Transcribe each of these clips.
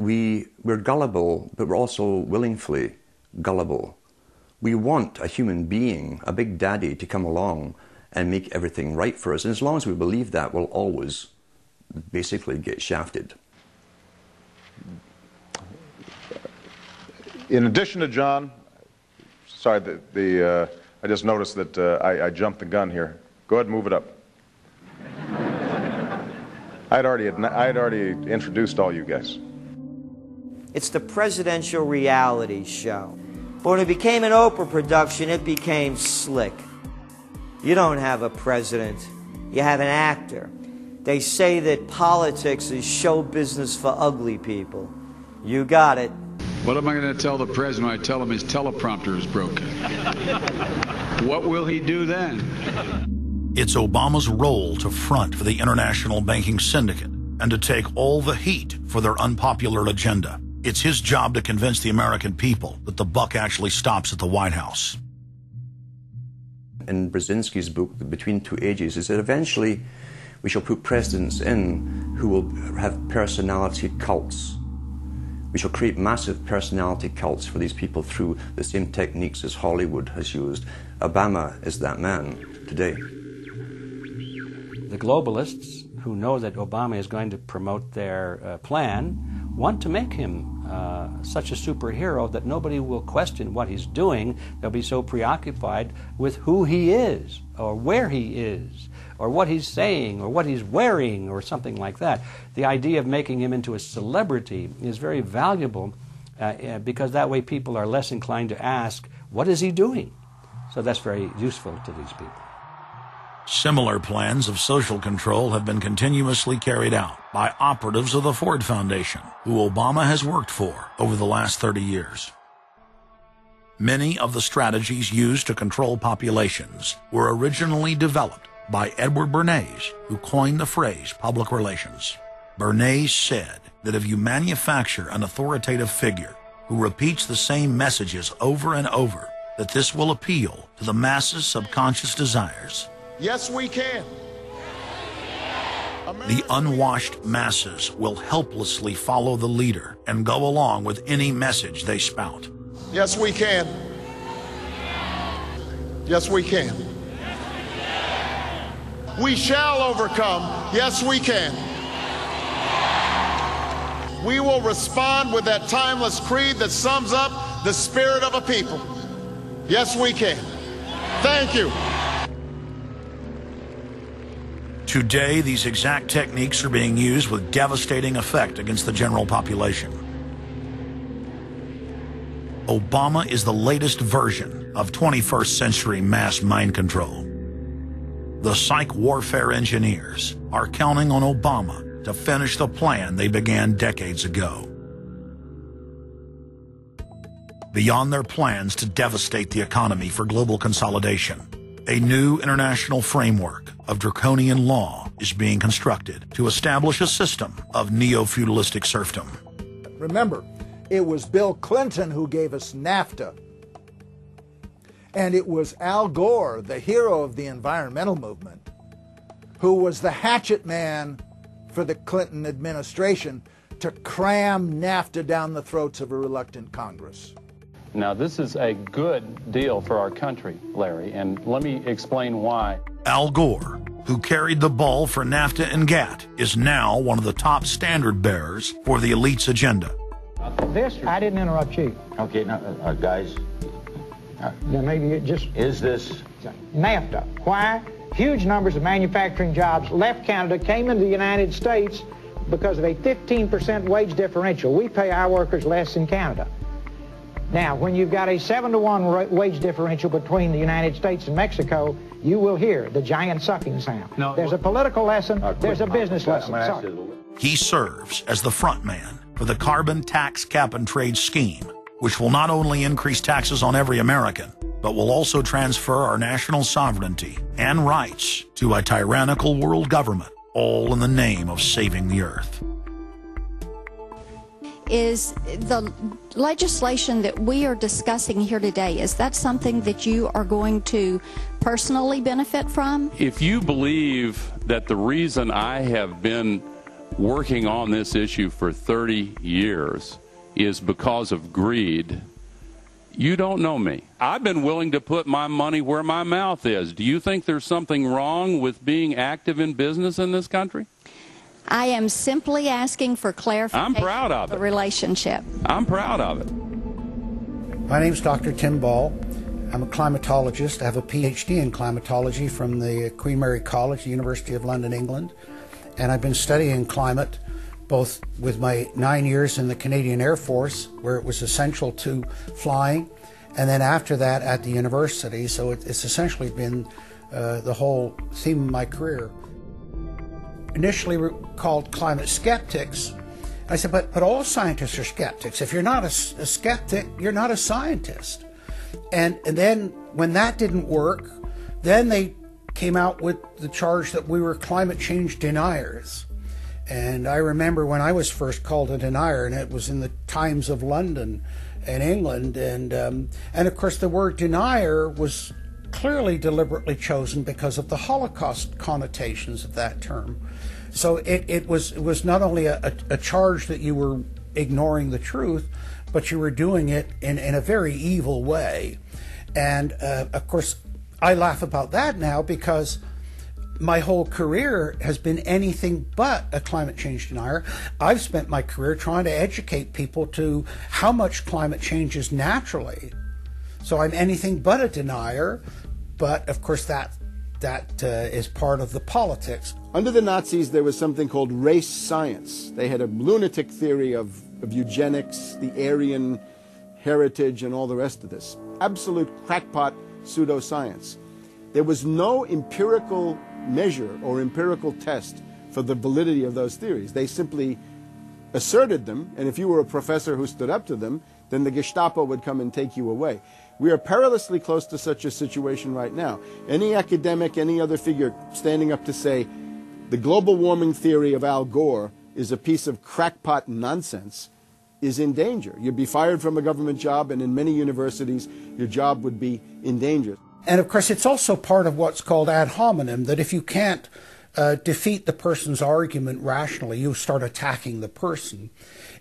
we're gullible, but we're also willingly gullible. We want a human being, a big daddy, to come along and make everything right for us. And as long as we believe that, we'll always basically get shafted. In addition to John, sorry, I just noticed that I jumped the gun here. Go ahead and move it up. I'd already introduced all you guys. It's the presidential reality show. But when it became an Oprah production, it became slick. You don't have a president, you have an actor. They say that politics is show business for ugly people. You got it. What am I going to tell the president when I tell him his teleprompter is broken? What will he do then? It's Obama's role to front for the international banking syndicate and to take all the heat for their unpopular agenda. It's his job to convince the American people that the buck actually stops at the White House. In Brzezinski's book, Between Two Ages, is that eventually we shall put presidents in who will have personality cults. We shall create massive personality cults for these people through the same techniques as Hollywood has used. Obama is that man today. The globalists, who know that Obama is going to promote their plan, want to make him such a superhero that nobody will question what he's doing. They'll be so preoccupied with who he is, or where he is, or what he's saying, or what he's wearing, or something like that. The idea of making him into a celebrity is very valuable because that way people are less inclined to ask, what is he doing? So that's very useful to these people. Similar plans of social control have been continuously carried out by operatives of the Ford Foundation, who Obama has worked for over the last 30 years. Many of the strategies used to control populations were originally developed by Edward Bernays, who coined the phrase public relations. Bernays said that if you manufacture an authoritative figure who repeats the same messages over and over, that this will appeal to the masses' subconscious desires. Yes, we can. The unwashed masses will helplessly follow the leader and go along with any message they spout. Yes, we can. Yes, we can. We shall overcome. Yes, we can. We will respond with that timeless creed that sums up the spirit of a people. Yes, we can. Thank you. Today, these exact techniques are being used with devastating effect against the general population. Obama is the latest version of 21st century mass mind control. The psych warfare engineers are counting on Obama to finish the plan they began decades ago. Beyond their plans to devastate the economy for global consolidation, a new international framework of draconian law is being constructed to establish a system of neo-feudalistic serfdom. Remember, it was Bill Clinton who gave us NAFTA. And it was Al Gore, the hero of the environmental movement, who was the hatchet man for the Clinton administration to cram NAFTA down the throats of a reluctant Congress. Now, this is a good deal for our country, Larry, and let me explain why. Al Gore, who carried the ball for NAFTA and GATT, is now one of the top standard bearers for the elite's agenda. I didn't interrupt you. Okay, now, guys. Then maybe it just... Is this... NAFTA. Why? Huge numbers of manufacturing jobs left Canada, came into the United States because of a 15% wage differential. We pay our workers less in Canada. Now, when you've got a 7-to-1 wage differential between the United States and Mexico, you will hear the giant sucking sound. No, there's a political lesson, there's a business lesson. Sorry. He serves as the front man for the carbon tax cap and trade scheme, which will not only increase taxes on every American, but will also transfer our national sovereignty and rights to a tyrannical world government, all in the name of saving the earth. Is the legislation that we are discussing here today, is that something that you are going to personally benefit from? If you believe that the reason I have been working on this issue for 30 years is because of greed, you don't know me. I've been willing to put my money where my mouth is. Do you think there's something wrong with being active in business in this country? I am simply asking for clarification. I'm proud of it. The relationship. I'm proud of it. My name is Dr. Tim Ball. I'm a climatologist. I have a PhD in climatology from the Queen Mary College, the University of London, England. And I've been studying climate both with my 9 years in the Canadian Air Force, where it was essential to flying, and then after that at the university. So it's essentially been the whole theme of my career. Initially called climate skeptics. I said, but all scientists are skeptics. If you're not a skeptic, you're not a scientist. And then when that didn't work, then they came out with the charge that we were climate change deniers. And I remember when I was first called a denier, and it was in the Times of London in England, and of course the word denier was clearly deliberately chosen because of the Holocaust connotations of that term. So it was not only a charge that you were ignoring the truth, but you were doing it in a very evil way. And of course, I laugh about that now because my whole career has been anything but a climate change denier. I've spent my career trying to educate people to how much climate change is naturally. So I'm anything but a denier, but of course that is part of the politics. Under the Nazis, there was something called race science. They had a lunatic theory of eugenics, the Aryan heritage, and all the rest of this. Absolute crackpot pseudoscience. There was no empirical measure or empirical test for the validity of those theories. They simply asserted them, and if you were a professor who stood up to them, then the Gestapo would come and take you away. We are perilously close to such a situation right now. Any academic, any other figure standing up to say the global warming theory of Al Gore is a piece of crackpot nonsense is in danger. You'd be fired from a government job, and in many universities, your job would be in danger. And of course, it's also part of what's called ad hominem, that if you can't defeat the person's argument rationally, you start attacking the person.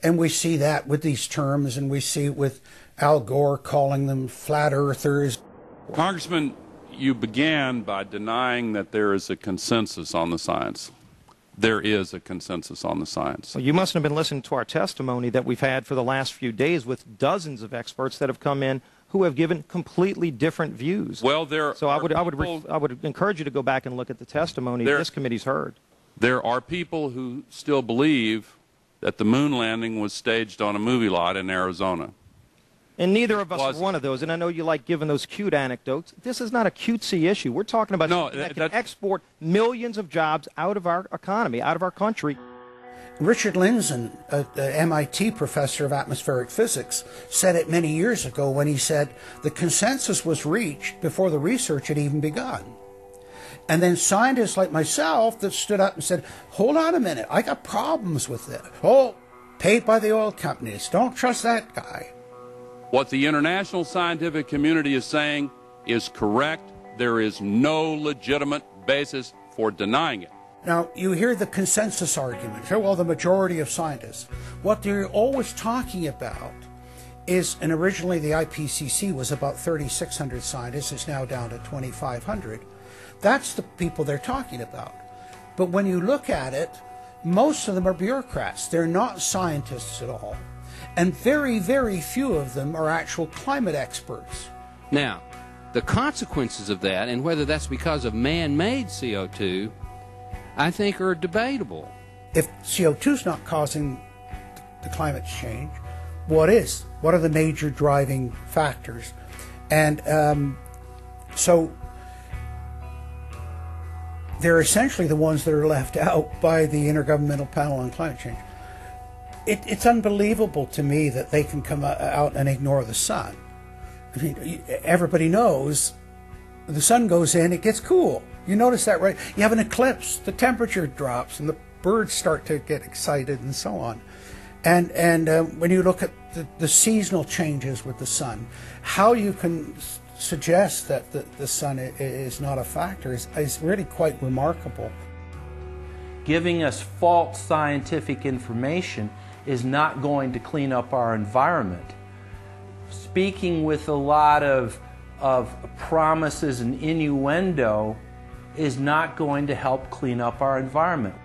And we see that with these terms, and we see it with Al Gore calling them flat earthers. Congressman, you began by denying that there is a consensus on the science. There is a consensus on the science. Well, you mustn't have been listening to our testimony that we've had for the last few days with dozens of experts that have come in who have given completely different views. Well, I would encourage you to go back and look at the testimony this committee's heard. There are people who still believe that the moon landing was staged on a movie lot in Arizona. And neither of us are one of those. And I know you like giving those cute anecdotes. This is not a cutesy issue. We're talking about something that can export millions of jobs out of our economy, out of our country. Richard Lindzen, an MIT professor of atmospheric physics, said it many years ago when he said the consensus was reached before the research had even begun. And then scientists like myself that stood up and said, hold on a minute, I got problems with this. Oh, paid by the oil companies. Don't trust that guy. What the international scientific community is saying is correct. There is no legitimate basis for denying it. Now, you hear the consensus argument. Well, the majority of scientists. What they're always talking about is, and originally the IPCC was about 3,600 scientists. It's now down to 2,500. That's the people they're talking about. But when you look at it, most of them are bureaucrats. They're not scientists at all. And very, very few of them are actual climate experts. Now, the consequences of that, and whether that's because of man-made CO2, I think are debatable. If CO2 is not causing the climate change, what is? What are the major driving factors? And so they're essentially the ones that are left out by the Intergovernmental Panel on Climate Change. It's unbelievable to me that they can come out and ignore the sun. I mean, everybody knows the sun goes in, it gets cool. You notice that, right? You have an eclipse, the temperature drops, and the birds start to get excited and so on. And when you look at the seasonal changes with the sun, how you can suggest that the sun is not a factor is really quite remarkable. Giving us false scientific information is not going to clean up our environment. Speaking with a lot of promises and innuendo is not going to help clean up our environment.